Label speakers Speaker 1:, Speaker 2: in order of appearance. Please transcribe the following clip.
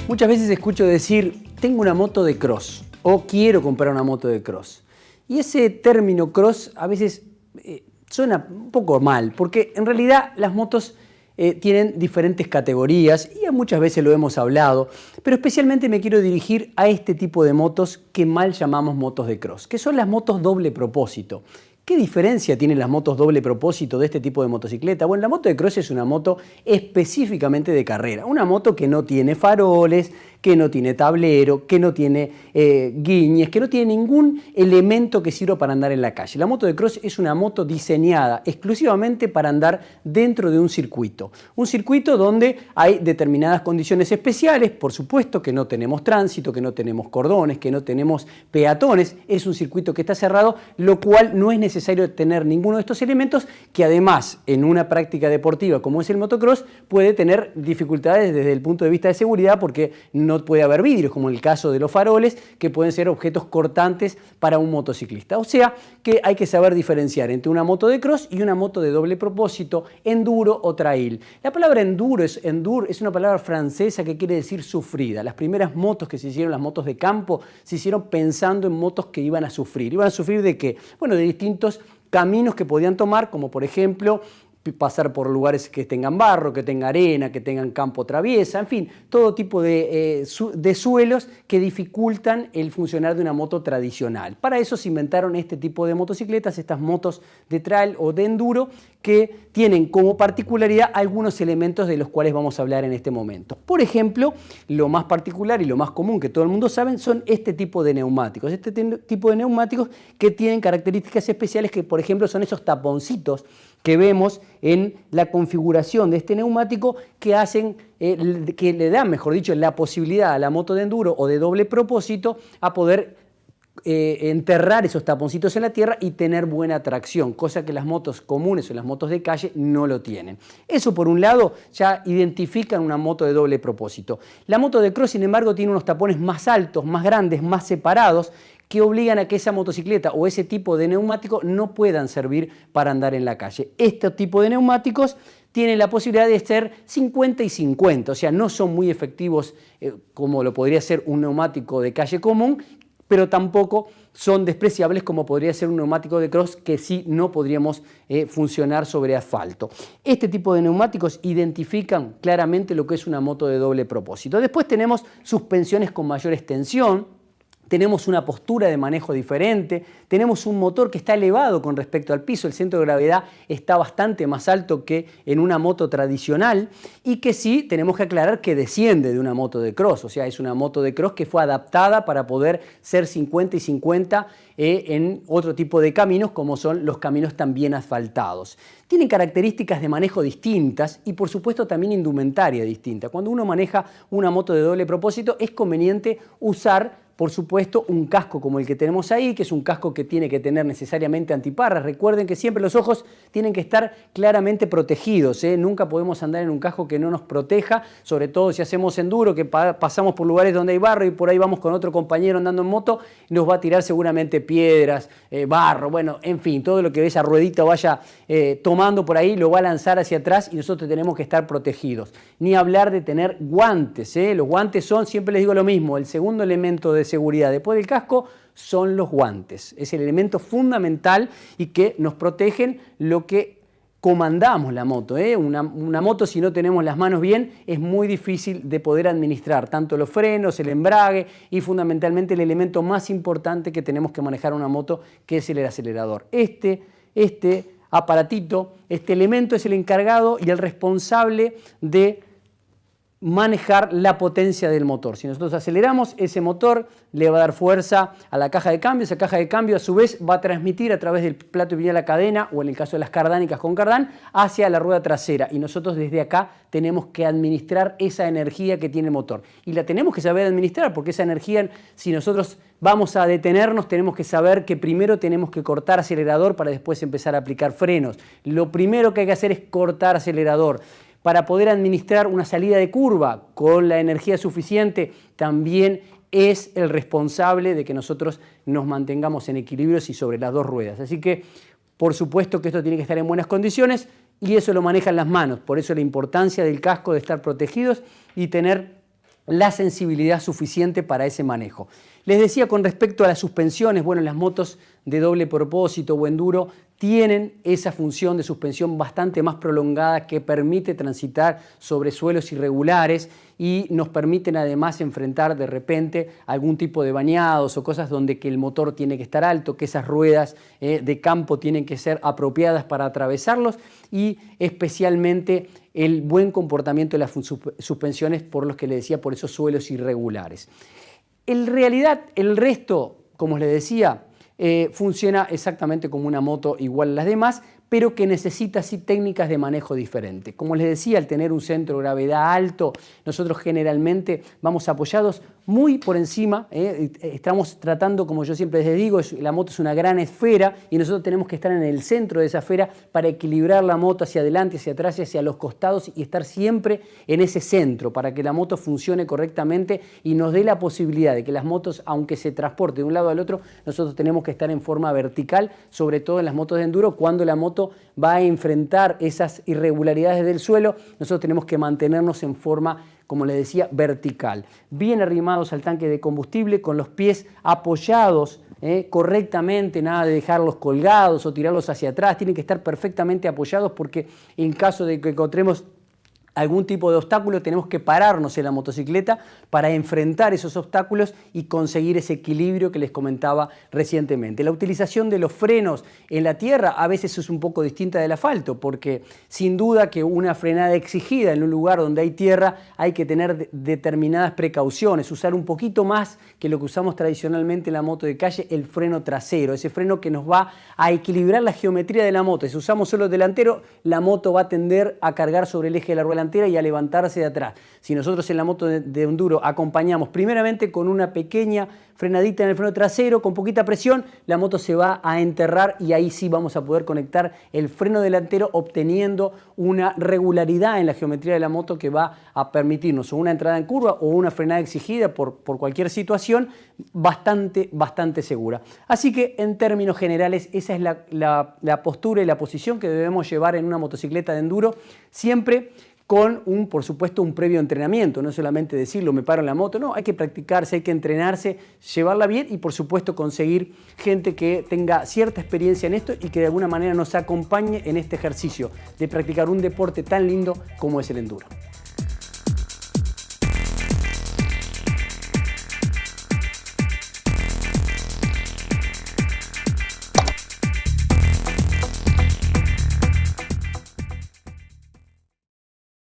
Speaker 1: Muchas veces escucho decir, tengo una moto de cross o quiero comprar una moto de cross. Y ese término cross a veces suena un poco mal, porque en realidad las motos tienen diferentes categorías y muchas veces lo hemos hablado, pero especialmente me quiero dirigir a este tipo de motos que mal llamamos motos de cross, que son las motos doble propósito. ¿Qué diferencia tienen las motos doble propósito de este tipo de motocicleta? Bueno, la moto de cross es una moto específicamente de carrera, una moto que no tiene faroles, que no tiene tablero, que no tiene guiñes, que no tiene ningún elemento que sirva para andar en la calle. La moto de cross es una moto diseñada exclusivamente para andar dentro de un circuito donde hay determinadas condiciones especiales, por supuesto que no tenemos tránsito, que no tenemos cordones, que no tenemos peatones, es un circuito que está cerrado, lo cual no es necesario tener ninguno de estos elementos, que además en una práctica deportiva como es el motocross puede tener dificultades desde el punto de vista de seguridad, porque no puede haber vidrios, como en el caso de los faroles, que pueden ser objetos cortantes para un motociclista. O sea que hay que saber diferenciar entre una moto de cross y una moto de doble propósito, enduro o trail. La palabra enduro es una palabra francesa que quiere decir sufrida. Las primeras motos que se hicieron, las motos de campo, se hicieron pensando en motos que iban a sufrir. ¿Iban a sufrir de qué? Bueno, de distintos caminos que podían tomar, como por ejemplo pasar por lugares que tengan barro, que tengan arena, que tengan campo traviesa, en fin, todo tipo de suelos que dificultan el funcionar de una moto tradicional. Para eso se inventaron este tipo de motocicletas, estas motos de trail o de enduro, que tienen como particularidad algunos elementos de los cuales vamos a hablar en este momento. Por ejemplo, lo más particular y lo más común que todo el mundo sabe son este tipo de neumáticos. Este tipo de neumáticos que tienen características especiales que, por ejemplo, son esos taponcitos que vemos en la configuración de este neumático que hacen, que le dan, mejor dicho, la posibilidad a la moto de enduro o de doble propósito a poder enterrar esos taponcitos en la tierra y tener buena tracción, cosa que las motos comunes o las motos de calle no lo tienen. Eso por un lado ya identifican una moto de doble propósito. La moto de cross, sin embargo, tiene unos tapones más altos, más grandes, más separados, que obligan a que esa motocicleta o ese tipo de neumático no puedan servir para andar en la calle. Este tipo de neumáticos tienen la posibilidad de ser 50 y 50, o sea, no son muy efectivos como lo podría ser un neumático de calle común, pero tampoco son despreciables como podría ser un neumático de cross, que sí no podríamos funcionar sobre asfalto. Este tipo de neumáticos identifican claramente lo que es una moto de doble propósito. Después tenemos suspensiones con mayor extensión, tenemos una postura de manejo diferente, tenemos un motor que está elevado con respecto al piso, el centro de gravedad está bastante más alto que en una moto tradicional, y que sí tenemos que aclarar que desciende de una moto de cross, o sea, es una moto de cross que fue adaptada para poder ser 50 y 50 en otro tipo de caminos, como son los caminos también asfaltados. Tienen características de manejo distintas y por supuesto también indumentaria distinta. Cuando uno maneja una moto de doble propósito es conveniente usar, por supuesto, un casco como el que tenemos ahí, que es un casco que tiene que tener necesariamente antiparras. Recuerden que siempre los ojos tienen que estar claramente protegidos, Nunca podemos andar en un casco que no nos proteja, sobre todo si hacemos enduro, que pasamos por lugares donde hay barro y por ahí vamos con otro compañero andando en moto, nos va a tirar seguramente piedras, barro, bueno, en fin, todo lo que esa ruedita vaya tomando por ahí lo va a lanzar hacia atrás y nosotros tenemos que estar protegidos. Ni hablar de tener guantes, Los guantes son, siempre les digo lo mismo, el segundo elemento de seguridad después del casco son los guantes. Es el elemento fundamental y que nos protegen lo que comandamos la moto. Una moto, si no tenemos las manos bien, es muy difícil de poder administrar tanto los frenos, el embrague y fundamentalmente el elemento más importante que tenemos que manejar una moto, que es el acelerador. Este aparatito, este elemento es el encargado y el responsable de manejar la potencia del motor. Si nosotros aceleramos, ese motor le va a dar fuerza a la caja de cambio, esa caja de cambio a su vez va a transmitir a través del plato de la cadena, o en el caso de las cardánicas con cardán, hacia la rueda trasera, y nosotros desde acá tenemos que administrar esa energía que tiene el motor. Y la tenemos que saber administrar, porque esa energía, si nosotros vamos a detenernos, tenemos que saber que primero tenemos que cortar acelerador para después empezar a aplicar frenos. Lo primero que hay que hacer es cortar acelerador. Para poder administrar una salida de curva con la energía suficiente, también es el responsable de que nosotros nos mantengamos en equilibrio y sobre las dos ruedas. Así que, por supuesto que esto tiene que estar en buenas condiciones y eso lo manejan las manos. Por eso la importancia del casco, de estar protegidos y tener la sensibilidad suficiente para ese manejo. Les decía con respecto a las suspensiones, bueno, las motos de doble propósito o enduro tienen esa función de suspensión bastante más prolongada que permite transitar sobre suelos irregulares y nos permiten además enfrentar de repente algún tipo de bañados o cosas donde que el motor tiene que estar alto, que esas ruedas de campo tienen que ser apropiadas para atravesarlos y especialmente el buen comportamiento de las suspensiones por los que les decía, por esos suelos irregulares. En realidad el resto, como les decía, funciona exactamente como una moto igual a las demás, pero que necesita sí técnicas de manejo diferentes. Como les decía, al tener un centro de gravedad alto, nosotros generalmente vamos apoyados muy por encima, estamos tratando, como yo siempre les digo, la moto es una gran esfera y nosotros tenemos que estar en el centro de esa esfera para equilibrar la moto hacia adelante, hacia atrás y hacia los costados y estar siempre en ese centro para que la moto funcione correctamente y nos dé la posibilidad de que las motos, aunque se transporten de un lado al otro, nosotros tenemos que estar en forma vertical, sobre todo en las motos de enduro, cuando la moto va a enfrentar esas irregularidades del suelo, nosotros tenemos que mantenernos en forma, como les decía, vertical. Bien arrimados al tanque de combustible, con los pies apoyados correctamente, nada de dejarlos colgados o tirarlos hacia atrás, tienen que estar perfectamente apoyados porque en caso de que encontremos algún tipo de obstáculo, tenemos que pararnos en la motocicleta para enfrentar esos obstáculos y conseguir ese equilibrio que les comentaba recientemente. La utilización de los frenos en la tierra a veces es un poco distinta del asfalto, porque sin duda que una frenada exigida en un lugar donde hay tierra hay que tener determinadas precauciones, usar un poquito más que lo que usamos tradicionalmente en la moto de calle, el freno trasero, ese freno que nos va a equilibrar la geometría de la moto. Si usamos solo el delantero, la moto va a tender a cargar sobre el eje de la rueda y a levantarse de atrás. Si nosotros en la moto de enduro acompañamos primeramente con una pequeña frenadita en el freno trasero, con poquita presión, la moto se va a enterrar y ahí sí vamos a poder conectar el freno delantero obteniendo una regularidad en la geometría de la moto que va a permitirnos una entrada en curva o una frenada exigida por cualquier situación bastante segura. Así que en términos generales esa es la postura y la posición que debemos llevar en una motocicleta de enduro, siempre con por supuesto, un previo entrenamiento, no solamente decirlo, me paro en la moto, no, hay que practicarse, hay que entrenarse, llevarla bien y por supuesto conseguir gente que tenga cierta experiencia en esto y que de alguna manera nos acompañe en este ejercicio de practicar un deporte tan lindo como es el enduro.